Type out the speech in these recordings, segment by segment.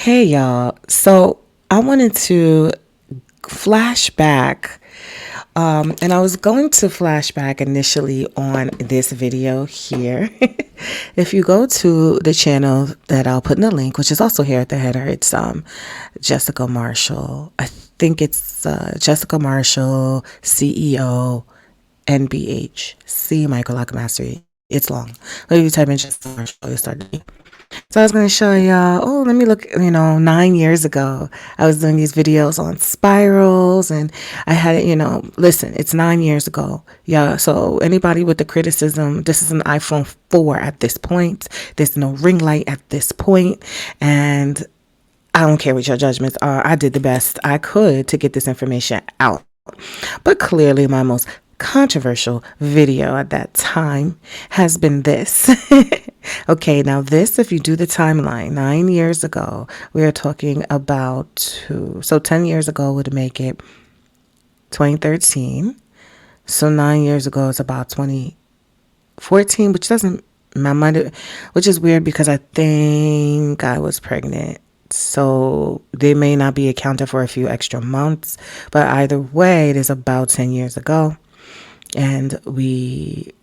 Hey y'all. So I wanted to flashback. And I was going to flashback initially on this video here. If you go to the channel that I'll put in the link, which is also here at the header, it's Jessica Marshall. I think it's Jessica Marshall, CEO, NBH, C Microloc Mastery. It's long. But if you type in Jessica Marshall, you'll start. So I was going to show y'all, oh, let me look, 9 years ago, I was doing these videos on spirals and I had it, listen, it's 9 years ago. Yeah. So anybody with the criticism, this is an iPhone 4 at this point. There's no ring light at this point. And I don't care what your judgments are. I did the best I could to get this information out. But clearly, my most controversial video at that time has been this. Okay, now this, if you do the timeline, 9 years ago, we are talking about so 10 years ago would make it 2013. So 9 years ago is about 2014, which doesn't, my mind, which is weird because I think I was pregnant. So they may not be accounted for a few extra months, but either way, it is about 10 years ago. And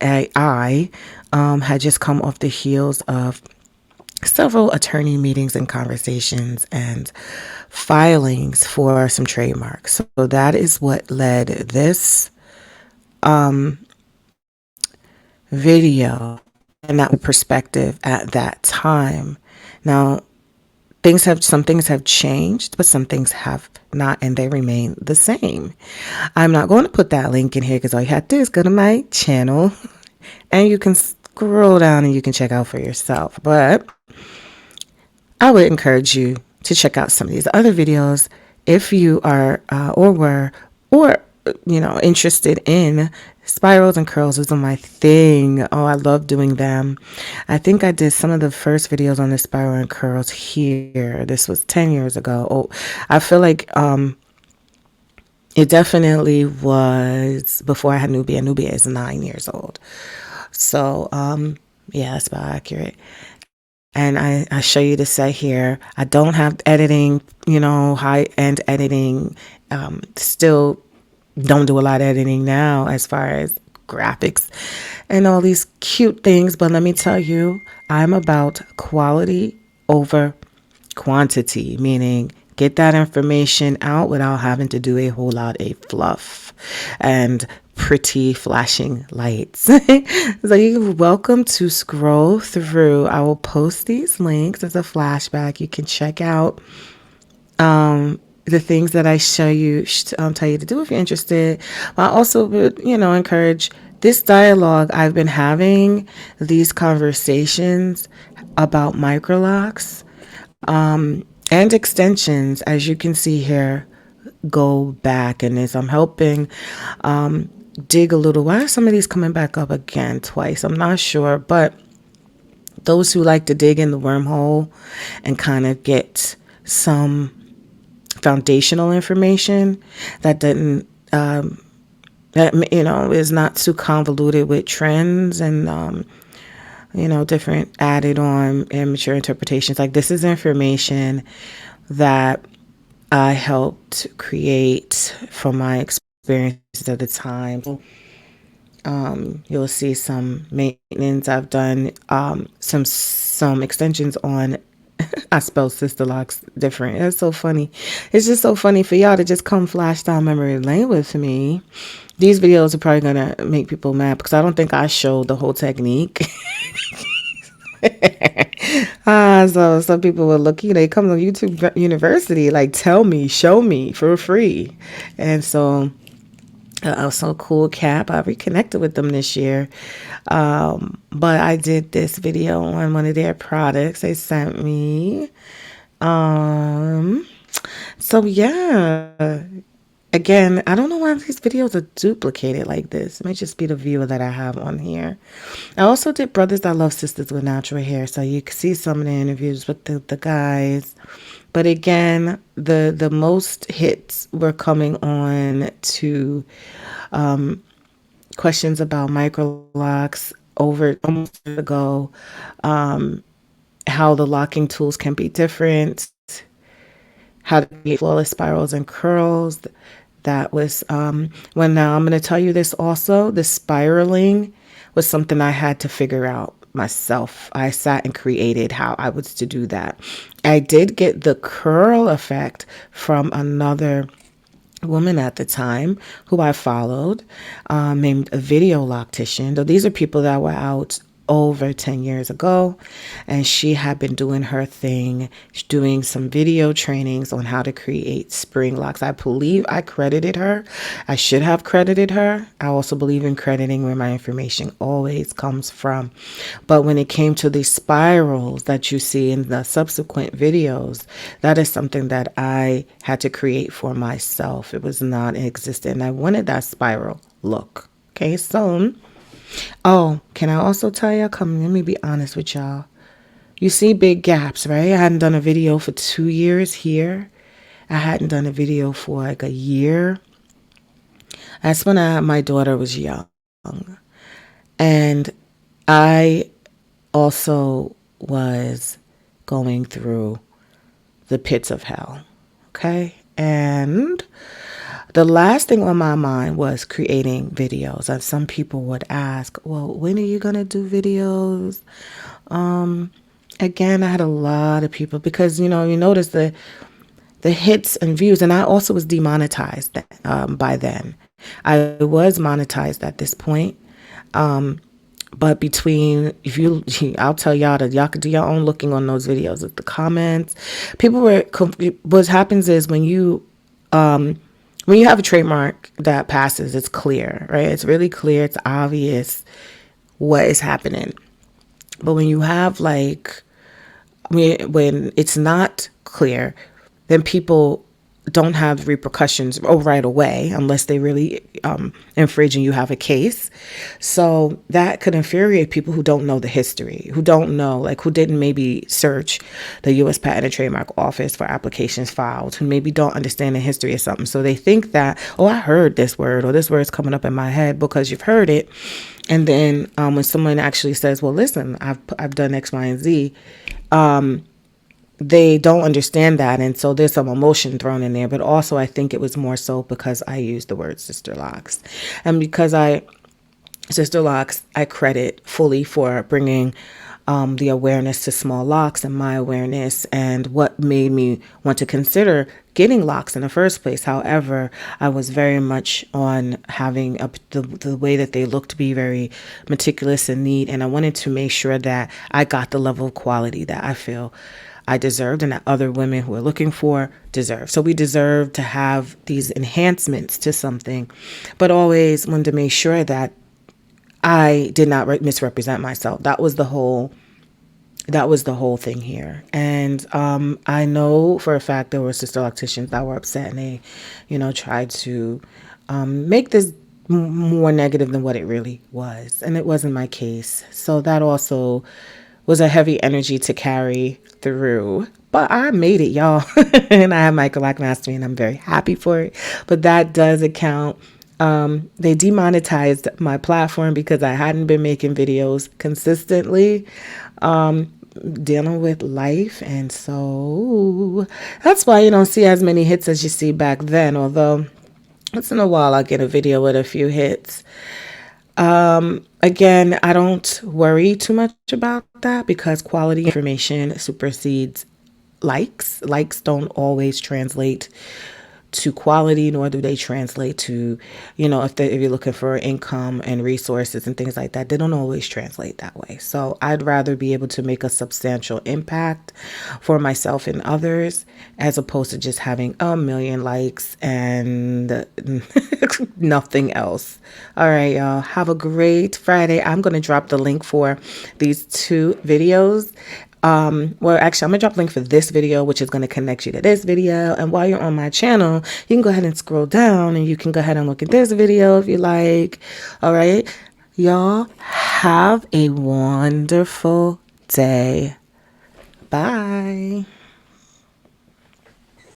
I had just come off the heels of several attorney meetings and conversations and filings for some trademarks. So that is what led this video and that perspective at that time. Now, some things have changed, but some things have not, and they remain the same. I'm not going to put that link in here because all you have to do is go to my channel and you can scroll down and you can check out for yourself. But I would encourage you to check out some of these other videos if you are interested in spirals and curls. Is my thing. Oh, I love doing them. I think I did some of the first videos on the spiral and curls here. This was 10 years ago. Oh, I feel like it definitely was before I had Nubia. Nubia is 9 years old. So yeah, that's about accurate. And I show you the set here. I don't have editing, high-end editing. Still don't do a lot of editing now as far as graphics and all these cute things. But let me tell you, I'm about quality over quantity, meaning get that information out without having to do a whole lot of fluff and pretty flashing lights. So you're welcome to scroll through. I will post these links as a flashback. You can check out the things that I show you, tell you to do if you're interested. But I also would, encourage this dialogue. I've been having these conversations about Microlocs and extensions, as you can see here, go back. And as I'm helping dig a little, why are some of these coming back up again twice? I'm not sure, but those who like to dig in the wormhole and kind of get some foundational information that doesn't is not too convoluted with trends and different added on immature interpretations. Like, this is information that I helped create from my experiences at the time. You'll see some maintenance I've done, some extensions on. I spell sister locks different. It's so funny. It's just so funny for y'all to just come flash down memory lane with me. These videos are probably gonna make people mad because I don't think I showed the whole technique. So some people will look, they come to YouTube University, like, tell me, show me for free. And so so cool, Cap. I reconnected with them this year. But I did this video on one of their products they sent me. So yeah. Again, I don't know why these videos are duplicated like this. It may just be the viewer that I have on here. I also did Brothers That Love Sisters with Natural Hair. So you can see some of the interviews with the guys. But again, the most hits were coming on to questions about Microlocs over almost a year ago, how the locking tools can be different, how to create flawless spirals and curls. That was when now I'm going to tell you this also. The spiraling was something I had to figure out myself. I sat and created how I was to do that. I did get the curl effect from another woman at the time who I followed, named a video loctician. Though these are people that were out over 10 years ago, and she had been doing her thing, doing some video trainings on how to create spring locks. I believe I credited her. I should have credited her. I also believe in crediting where my information always comes from. But when it came to the spirals that you see in the subsequent videos, that is something that I had to create for myself. It was not existent, and I wanted that spiral look. Okay, so oh, can I also tell y'all? Come, let me be honest with y'all. You see big gaps, right? I hadn't done a video for 2 years here. I hadn't done a video for like a year. That's when my daughter was young. And I also was going through the pits of hell. Okay? And the last thing on my mind was creating videos. And some people would ask, well, when are you going to do videos? Again, I had a lot of people because, you notice the hits and views. And I also was demonetized by then. I was monetized at this point. But I'll tell y'all that y'all could do your own looking on those videos with the comments. What happens is when you have a trademark that passes, it's clear, right? It's really clear. It's obvious what is happening. But when you have when it's not clear, then people don't have repercussions right away unless they really infringe and you have a case. So that could infuriate people who don't know the history, who don't know, who didn't maybe search the U.S. Patent and Trademark Office for applications filed, who maybe don't understand the history of something. So they think that, oh, I heard this word, or this word's coming up in my head because you've heard it. And then when someone actually says, well, listen, I've done X, Y, and Z, they don't understand that. And so there's some emotion thrown in there. But also, I think it was more so because I used the word sister locks. And because Sister Locks, I credit fully for bringing the awareness to small locks and my awareness and what made me want to consider getting locks in the first place. However, I was very much on having the way that they look to be very meticulous and neat. And I wanted to make sure that I got the level of quality that I feel I deserved and that other women who are looking for deserve. So we deserve to have these enhancements to something, but always wanted to make sure that I did not misrepresent myself. That was the whole thing here. And I know for a fact there were sister locticians that were upset and they, tried to make this more negative than what it really was. And it wasn't my case. So that also was a heavy energy to carry through. But I made it, y'all. And I have Microloc Mastery and I'm very happy for it. But that does account. They demonetized my platform because I hadn't been making videos consistently, dealing with life. And so that's why you don't see as many hits as you see back then. Although once in a while I'll get a video with a few hits. Again, I don't worry too much about that because quality information supersedes likes. Likes don't always translate to quality, nor do they translate to, if you're looking for income and resources and things like that, they don't always translate that way. So I'd rather be able to make a substantial impact for myself and others as opposed to just having a million likes and nothing else. All right, y'all. Have a great Friday. I'm going to drop the link for these 2 videos. Well, actually, I'm gonna drop a link for this video, which is going to connect you to this video. And while you're on my channel, you can go ahead and scroll down and you can go ahead and look at this video if you like. All right, y'all have a wonderful day. Bye.